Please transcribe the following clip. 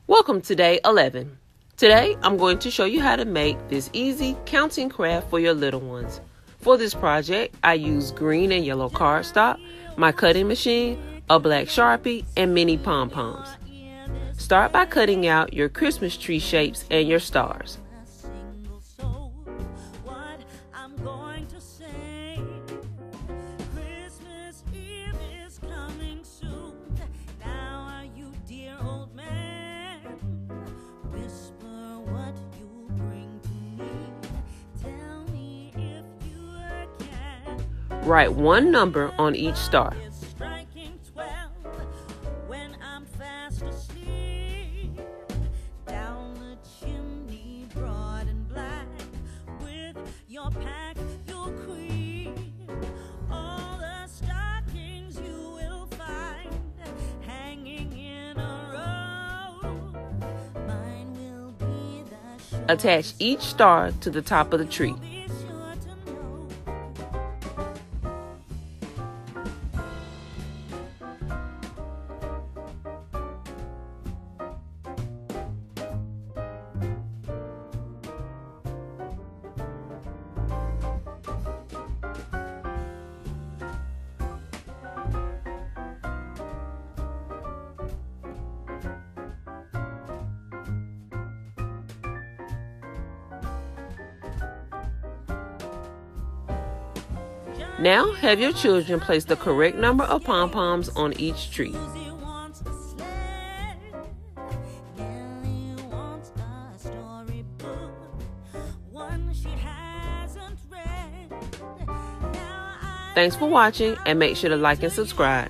Welcome to day 11. Today, I'm going to show you how to make this easy counting craft for your little ones. For this project, I use green and yellow cardstock, my cutting machine, a black sharpie, and mini pom-poms. Start by cutting out your Christmas tree shapes and your stars. Write one number on each star. Attach each star to the top of the tree. Now, have your children place the correct number of pom-poms on each tree. Thanks for watching, and make sure to like and subscribe.